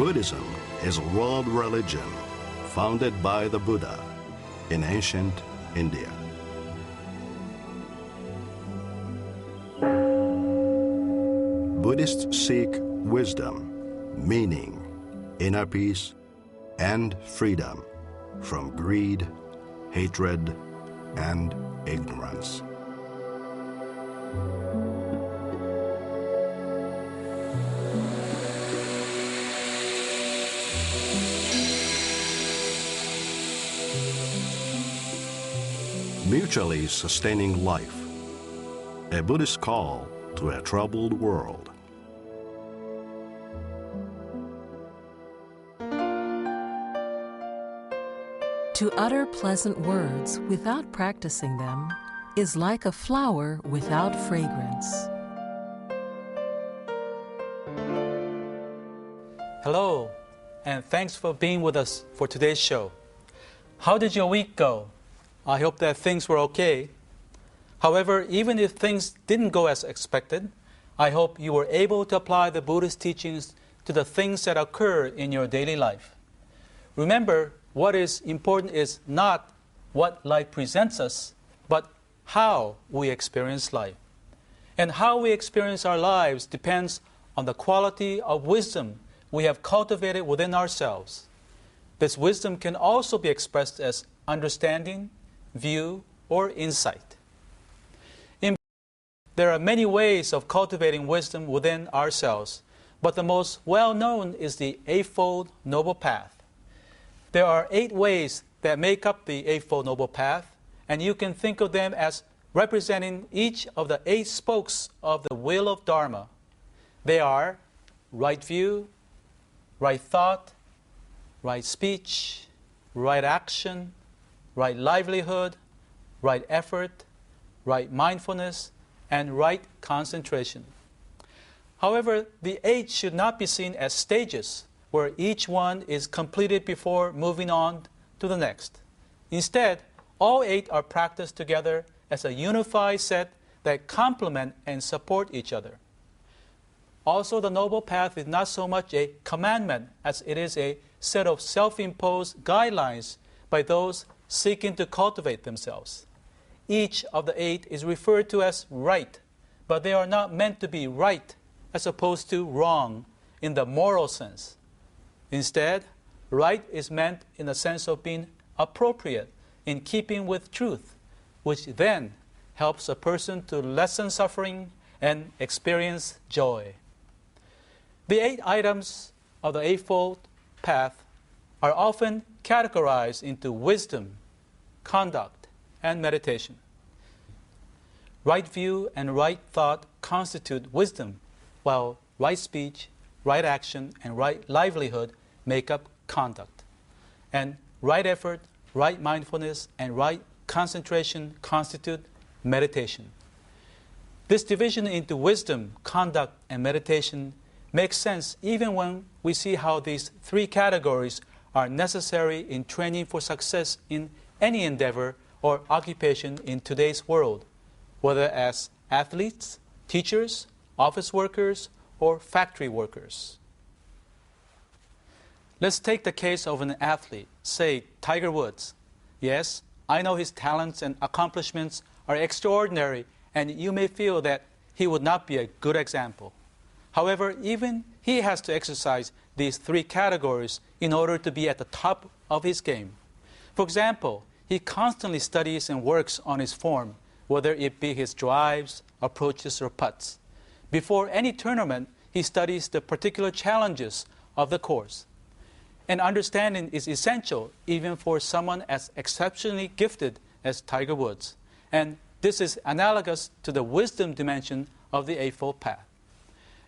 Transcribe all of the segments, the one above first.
Buddhism is a world religion founded by the Buddha in ancient India. Buddhists seek wisdom, meaning, inner peace, and freedom from greed, hatred, and ignorance. Mutually sustaining life, a Buddhist call to a troubled world. To utter pleasant words without practicing them is like a flower without fragrance. Hello, and thanks for being with us for today's show. How did your week go? I hope that things were okay. However, even if things didn't go as expected, I hope you were able to apply the Buddhist teachings to the things that occur in your daily life. Remember, what is important is not what life presents us, but how we experience life. And how we experience our lives depends on the quality of wisdom we have cultivated within ourselves. This wisdom can also be expressed as understanding, view, or insight. There are many ways of cultivating wisdom within ourselves, but the most well-known is the Eightfold Noble Path. There are 8 ways that make up the Eightfold Noble Path, and you can think of them as representing each of the 8 spokes of the wheel of Dharma. They are right view, right thought, right speech, right action, right livelihood, right effort, right mindfulness, and right concentration. However, the 8 should not be seen as stages where each one is completed before moving on to the next. Instead, all 8 are practiced together as a unified set that complement and support each other. Also, the Noble Path is not so much a commandment as it is a set of self-imposed guidelines by those seeking to cultivate themselves. Each of the 8 is referred to as right, but they are not meant to be right as opposed to wrong in the moral sense. Instead, right is meant in the sense of being appropriate in keeping with truth, which then helps a person to lessen suffering and experience joy. The 8 items of the Eightfold Path are often categorized into wisdom, conduct, and meditation. Right view and right thought constitute wisdom, while right speech, right action, and right livelihood make up conduct. And right effort, right mindfulness, and right concentration constitute meditation. This division into wisdom, conduct, and meditation makes sense even when we see how these 3 categories are necessary in training for success in any endeavor or occupation in today's world, whether as athletes, teachers, office workers, or factory workers. Let's take the case of an athlete, say Tiger Woods. Yes, I know his talents and accomplishments are extraordinary, and you may feel that he would not be a good example. However, even he has to exercise these 3 categories in order to be at the top of his game. For example, he constantly studies and works on his form, whether it be his drives, approaches, or putts. Before any tournament, he studies the particular challenges of the course. And understanding is essential even for someone as exceptionally gifted as Tiger Woods. And this is analogous to the wisdom dimension of the Eightfold Path.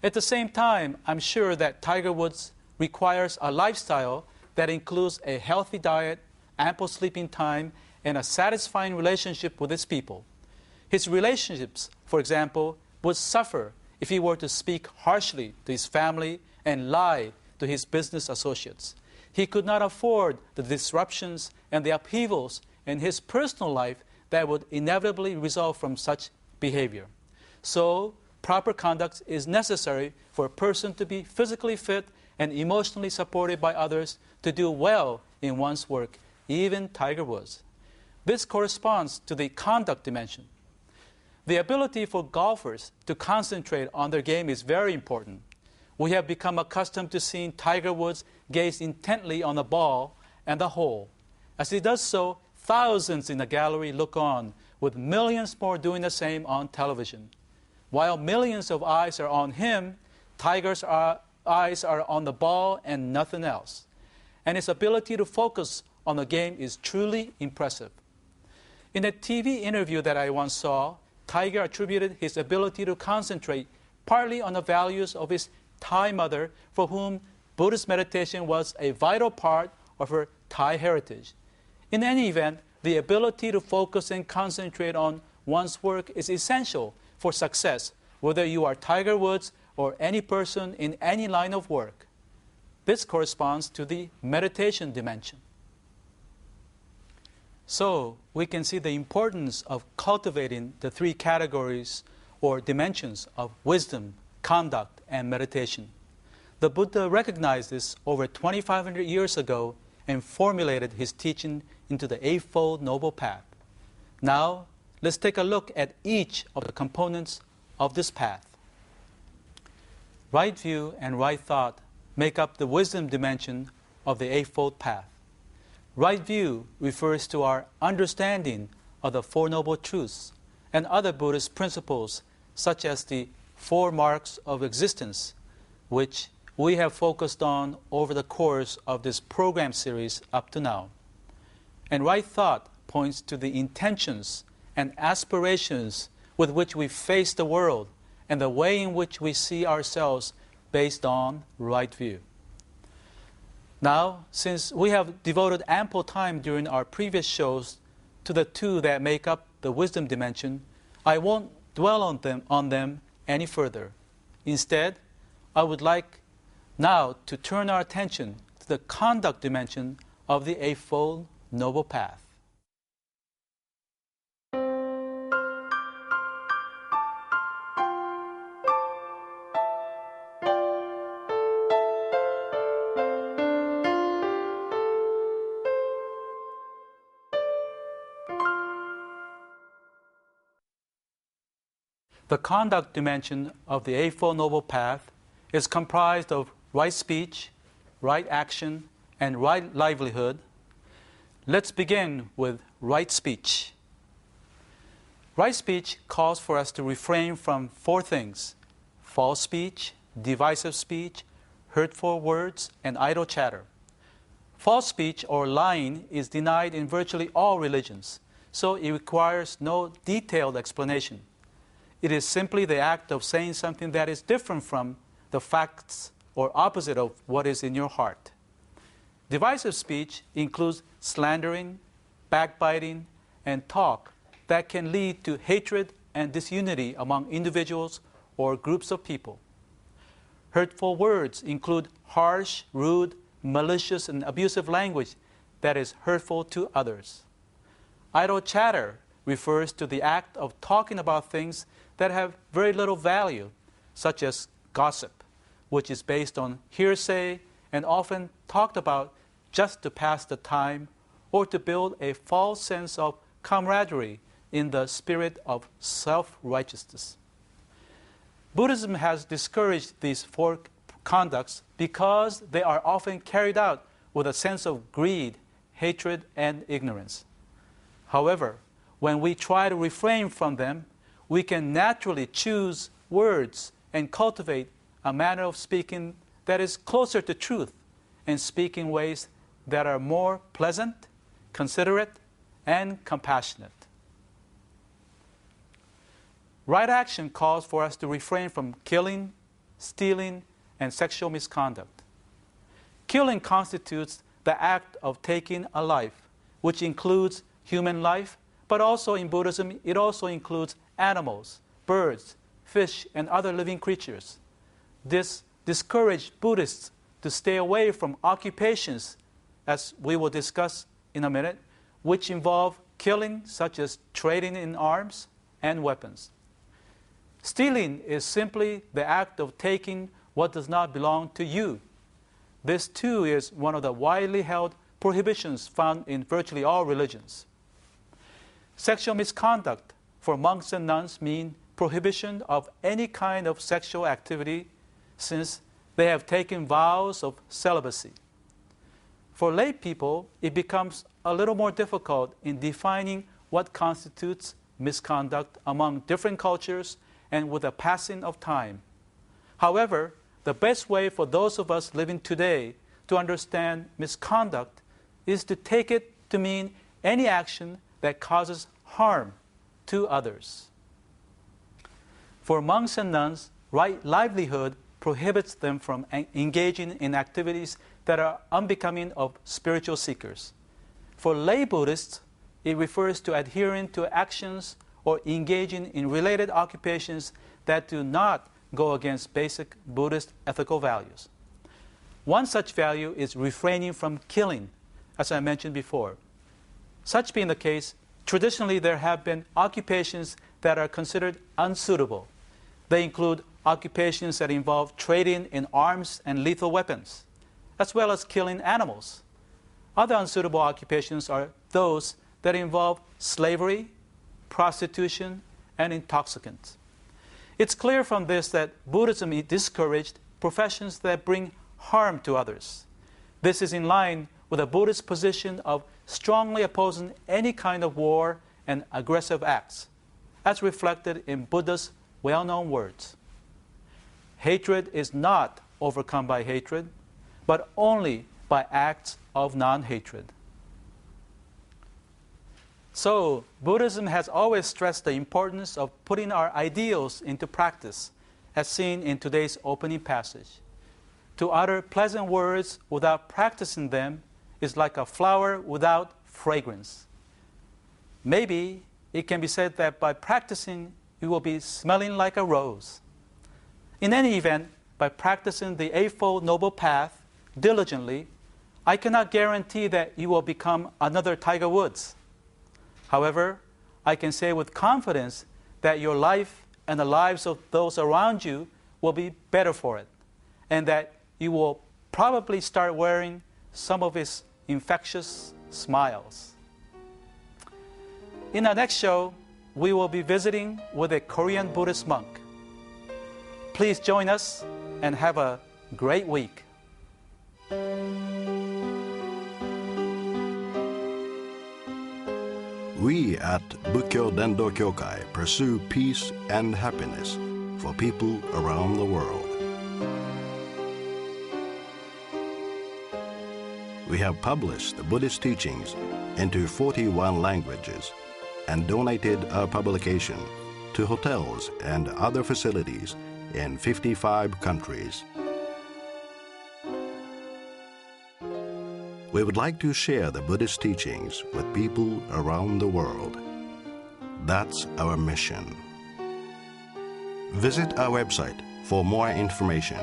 At the same time, I'm sure that Tiger Woods requires a lifestyle that includes a healthy diet, ample sleeping time, and a satisfying relationship with his people. His relationships, for example, would suffer if he were to speak harshly to his family and lie to his business associates. He could not afford the disruptions and the upheavals in his personal life that would inevitably result from such behavior. So, proper conduct is necessary for a person to be physically fit and emotionally supported by others to do well in one's work, even Tiger Woods. This corresponds to the conduct dimension. The ability for golfers to concentrate on their game is very important. We have become accustomed to seeing Tiger Woods gaze intently on the ball and the hole. As he does so, thousands in the gallery look on, with millions more doing the same on television. While millions of eyes are on him, Tiger's eyes are on the ball and nothing else. And his ability to focus on the game is truly impressive. In a TV interview that I once saw, Tiger attributed his ability to concentrate partly on the values of his Thai mother, for whom Buddhist meditation was a vital part of her Thai heritage. In any event, the ability to focus and concentrate on one's work is essential for success, whether you are Tiger Woods or any person in any line of work. This corresponds to the meditation dimension. So, we can see the importance of cultivating the three categories or dimensions of wisdom, conduct, and meditation. The Buddha recognized this over 2,500 years ago and formulated his teaching into the Eightfold Noble Path. Now, let's take a look at each of the components of this path. Right view and right thought make up the wisdom dimension of the Eightfold Path. Right view refers to our understanding of the Four Noble Truths and other Buddhist principles, such as the Four Marks of Existence, which we have focused on over the course of this program series up to now. And right thought points to the intentions and aspirations with which we face the world and the way in which we see ourselves based on right view. Now, since we have devoted ample time during our previous shows to the two that make up the wisdom dimension, I won't dwell on them any further. Instead, I would like now to turn our attention to the conduct dimension of the Eightfold Noble Path. The conduct dimension of the Eightfold Noble Path is comprised of right speech, right action, and right livelihood. Let's begin with right speech. Right speech calls for us to refrain from four things: false speech, divisive speech, hurtful words, and idle chatter. False speech or lying is denied in virtually all religions, so it requires no detailed explanation. It is simply the act of saying something that is different from the facts or opposite of what is in your heart. Divisive speech includes slandering, backbiting, and talk that can lead to hatred and disunity among individuals or groups of people. Hurtful words include harsh, rude, malicious, and abusive language that is hurtful to others. Idle chatter refers to the act of talking about things that have very little value, such as gossip, which is based on hearsay and often talked about just to pass the time or to build a false sense of camaraderie in the spirit of self-righteousness. Buddhism has discouraged these four conducts because they are often carried out with a sense of greed, hatred, and ignorance. However, when we try to refrain from them, we can naturally choose words and cultivate a manner of speaking that is closer to truth and speak in ways that are more pleasant, considerate, and compassionate. Right action calls for us to refrain from killing, stealing, and sexual misconduct. Killing constitutes the act of taking a life, which includes human life, but also in Buddhism, it also includes animals, birds, fish, and other living creatures. This discouraged Buddhists to stay away from occupations, as we will discuss in a minute, which involve killing, such as trading in arms and weapons. Stealing is simply the act of taking what does not belong to you. this too is one of the widely held prohibitions found in virtually all religions. Sexual misconduct for monks and nuns mean prohibition of any kind of sexual activity since they have taken vows of celibacy. For lay people, it becomes a little more difficult in defining what constitutes misconduct among different cultures and with the passing of time. However, the best way for those of us living today to understand misconduct is to take it to mean any action that causes harm to others. For monks and nuns, right livelihood prohibits them from engaging in activities that are unbecoming of spiritual seekers. For lay Buddhists, it refers to adhering to actions or engaging in related occupations that do not go against basic Buddhist ethical values. One such value is refraining from killing, as I mentioned before. Such being the case, traditionally there have been occupations that are considered unsuitable. They include occupations that involve trading in arms and lethal weapons, as well as killing animals. Other unsuitable occupations are those that involve slavery, prostitution, and intoxicants. It's clear from this that Buddhism discouraged professions that bring harm to others. This is in line with a Buddhist position of strongly opposing any kind of war and aggressive acts, as reflected in Buddha's well-known words. Hatred is not overcome by hatred, but only by acts of non-hatred. So, Buddhism has always stressed the importance of putting our ideals into practice, as seen in today's opening passage. To utter pleasant words without practicing them is like a flower without fragrance. Maybe it can be said that by practicing, you will be smelling like a rose. In any event, by practicing the Eightfold Noble Path diligently, I cannot guarantee that you will become another Tiger Woods. However, I can say with confidence that your life and the lives of those around you will be better for it, and that you will probably start wearing some of his infectious smiles. In our next show, we will be visiting with a Korean Buddhist monk. Please join us and have a great week. We at Bukkyo Dendo Kyokai pursue peace and happiness for people around the world. We have published the Buddhist teachings into 41 languages and donated our publication to hotels and other facilities in 55 countries. We would like to share the Buddhist teachings with people around the world. That's our mission. Visit our website for more information.